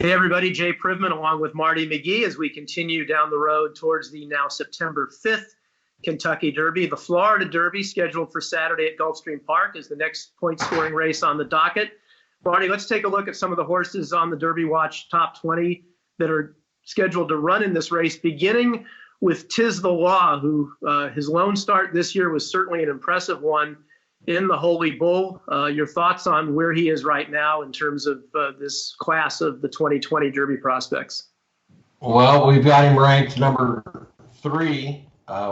Hey everybody, Jay Privman along with Marty McGee as we continue down the road towards the now September 5th Kentucky Derby. The Florida Derby, scheduled for Saturday at Gulfstream Park, is the next point-scoring race on the docket. Marty, let's take a look at some of the horses on the Derby Watch top 20 that are scheduled to run in this race, beginning with Tiz the Law, who his lone start this year was certainly an impressive one in the Holy Bull. Your thoughts on where he is right now in terms of this class of the 2020 Derby prospects? Well, we've got him ranked number 3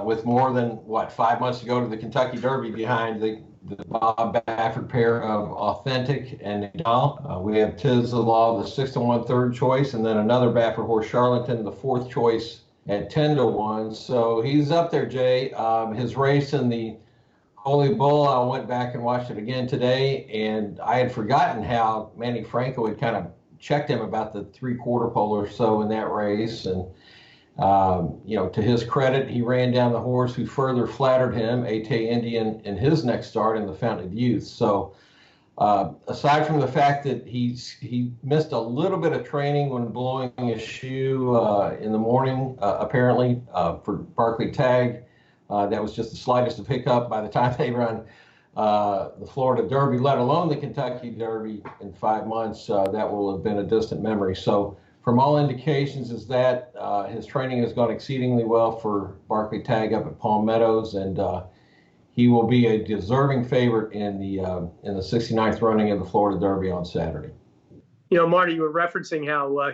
with more than, 5 months to go to the Kentucky Derby behind the Bob Baffert pair of Authentic and Nadal. We have Tiz the Law, the 6 to 1 third choice, and then another Baffert horse, Charlatan, the 4th choice at 10 to 1. So he's up there, Jay. His race in the Holy Bull, I went back and watched it again today, and I had forgotten how Manny Franco had kind of checked him about the 3/4 pole or so in that race. And, to his credit, he ran down the horse who further flattered him, Ate Indian, in his next start in the Fountain of Youth. So aside from the fact that he missed a little bit of training when blowing his shoe in the morning, apparently, for Barclay Tag, that was just the slightest of hiccup. By the time they run the Florida Derby, let alone the Kentucky Derby in 5 months, that will have been a distant memory. So from all indications is that his training has gone exceedingly well for Barclay Tag up at Palm Meadows, and he will be a deserving favorite in the 69th running of the Florida Derby on Saturday. Marty, you were referencing how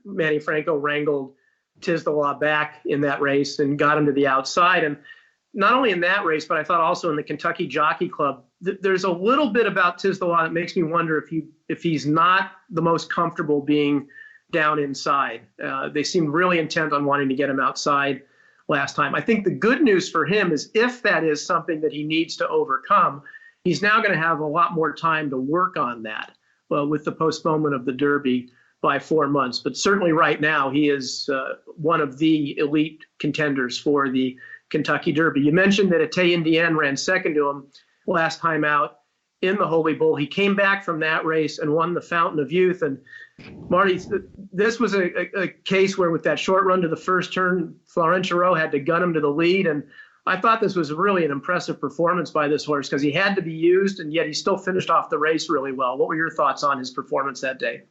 Manny Franco wrangled Tiz the Law back in that race and got him to the outside. And not only in that race, but I thought also in the Kentucky Jockey Club, there's a little bit about Tiz the Law that makes me wonder if he's not the most comfortable being down inside. They seemed really intent on wanting to get him outside last time. I think the good news for him is if that is something that he needs to overcome, he's now going to have a lot more time to work on that with the postponement of the Derby by 4 months. But certainly right now, he is one of the elite contenders for the Kentucky Derby. You mentioned that Ate Indian ran second to him last time out in the Holy Bull. He came back from that race and won the Fountain of Youth. And Marty, this was a case where with that short run to the first turn, Florentino had to gun him to the lead. And I thought this was really an impressive performance by this horse because he had to be used, and yet he still finished off the race really well. What were your thoughts on his performance that day?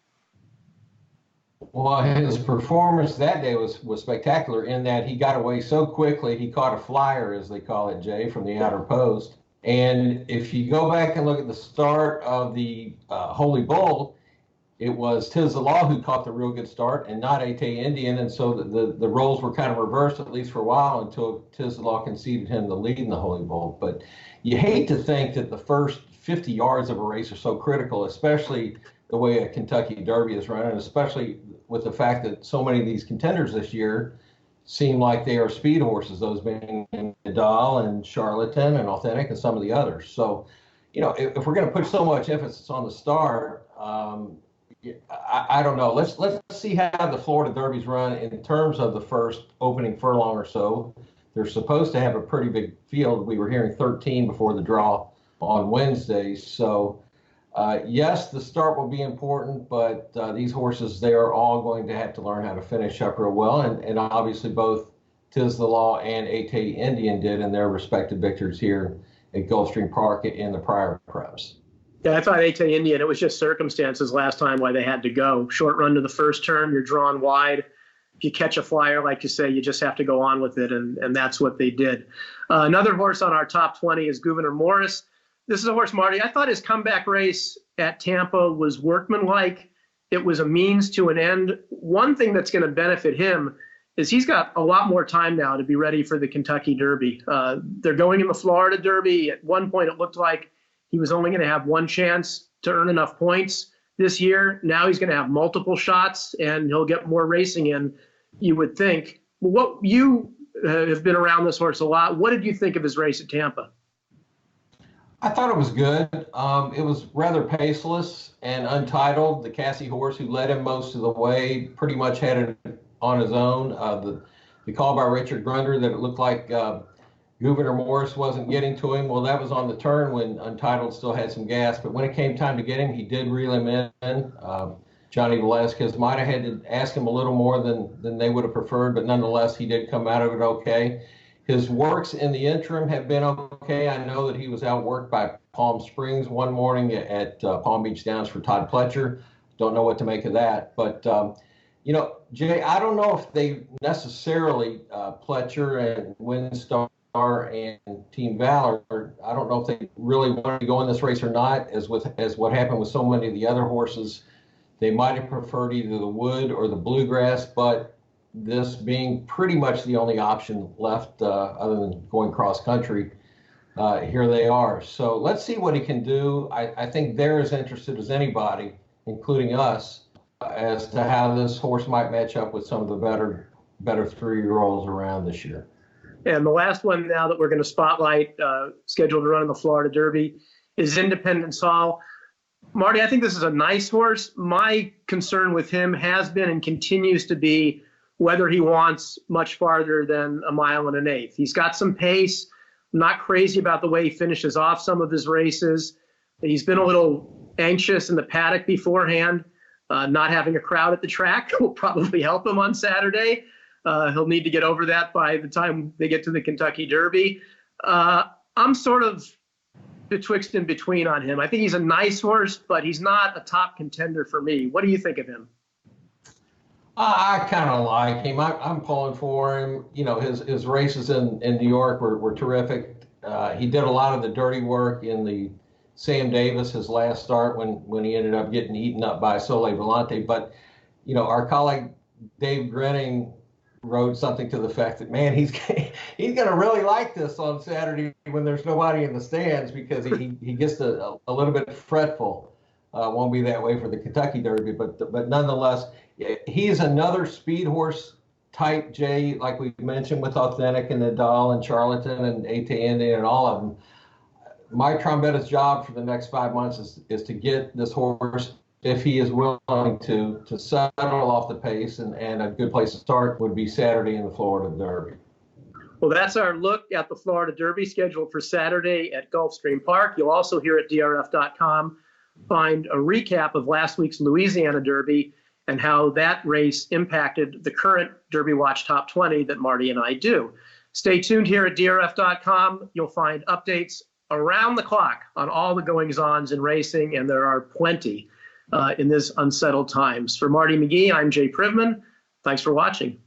Well, his performance that day was spectacular in that he got away so quickly. He caught a flyer, as they call it, Jay, from the outer post. And if you go back and look at the start of the Holy Bull, it was Tiz the Law who caught the real good start and not Ate Indian. And so the roles were kind of reversed, at least for a while, until Tiz the Law conceded him the lead in the Holy Bull. But you hate to think that the first 50 yards of a race are so critical, especially the way a Kentucky Derby is run, and especially with the fact that so many of these contenders this year seem like they are speed horses, those being Nadal and Charlatan and Authentic and some of the others. So, if we're going to put so much emphasis on the start, I don't know. Let's see how the Florida Derby's run in terms of the first opening furlong or so. They're supposed to have a pretty big field. We were hearing 13 before the draw on Wednesday. So, yes, the start will be important, but these horses, they are all going to have to learn how to finish up real well. And obviously both Tiz the Law and Ate Indian did in their respective victories here at Gulfstream Park in the prior preps. Yeah, I thought Ate Indian, it was just circumstances last time why they had to go. Short run to the first turn, you're drawn wide. If you catch a flyer, like you say, you just have to go on with it, and that's what they did. Another horse on our top 20 is Gouverneur Morris. This is a horse, Marty, I thought his comeback race at Tampa was workmanlike. It was a means to an end. One thing that's going to benefit him is he's got a lot more time now to be ready for the Kentucky Derby. They're going in the Florida Derby. At one point, it looked like he was only going to have one chance to earn enough points this year. Now he's going to have multiple shots, and he'll get more racing in, you would think. What you have been around this horse a lot. What did you think of his race at Tampa? I thought it was good. It was rather paceless and untitled. The Cassie horse who led him most of the way pretty much had it on his own. The call by Richard Grunder that it looked like Gouverneur Morris wasn't getting to him. Well, that was on the turn when Untitled still had some gas. But when it came time to get him, he did reel him in. Johnny Velasquez might have had to ask him a little more than they would have preferred, but nonetheless, he did come out of it okay. His works in the interim have been okay. I know that he was outworked by Palm Springs one morning at Palm Beach Downs for Todd Pletcher. Don't know what to make of that. But, Jay, I don't know if they necessarily, Pletcher and Windstar and Team Valor, I don't know if they really wanted to go in this race or not, as what happened with so many of the other horses. They might have preferred either the wood or the bluegrass, but this being pretty much the only option left other than going cross country, here they are. So let's see what he can do. I think they're as interested as anybody, including us, as to how this horse might match up with some of the better 3-year-olds around this year. And the last one now that we're going to spotlight, scheduled to run in the Florida Derby, is Independence Hall. Marty, I think this is a nice horse. My concern with him has been and continues to be whether he wants much farther than 1 1/8 miles. He's got some pace. I'm not crazy about the way he finishes off some of his races. He's been a little anxious in the paddock beforehand. Not having a crowd at the track will probably help him on Saturday. He'll need to get over that by the time they get to the Kentucky Derby. I'm sort of betwixt and between on him. I think he's a nice horse, but he's not a top contender for me. What do you think of him? I kind of like him. I'm pulling for him. His races in New York were terrific. He did a lot of the dirty work in the Sam Davis, his last start, when he ended up getting eaten up by Sole Volante. But, our colleague Dave Grenning wrote something to the fact that, man, he's going to really like this on Saturday when there's nobody in the stands, because he gets a little bit fretful. Won't be that way for the Kentucky Derby, but nonetheless, he's another speed horse type, Jay, like we mentioned with Authentic and Nadal and Charlatan and Etienne and all of them. My Trombetta's job for the next 5 months is to get this horse, if he is willing to settle off the pace, and a good place to start would be Saturday in the Florida Derby. Well, that's our look at the Florida Derby scheduled for Saturday at Gulfstream Park. You'll also hear at DRF.com find a recap of last week's Louisiana Derby and how that race impacted the current Derby Watch Top 20 that Marty and I do. Stay tuned here at DRF.com. You'll find updates around the clock on all the goings-ons in racing, and there are plenty in this unsettled times. For Marty McGee, I'm Jay Privman. Thanks for watching.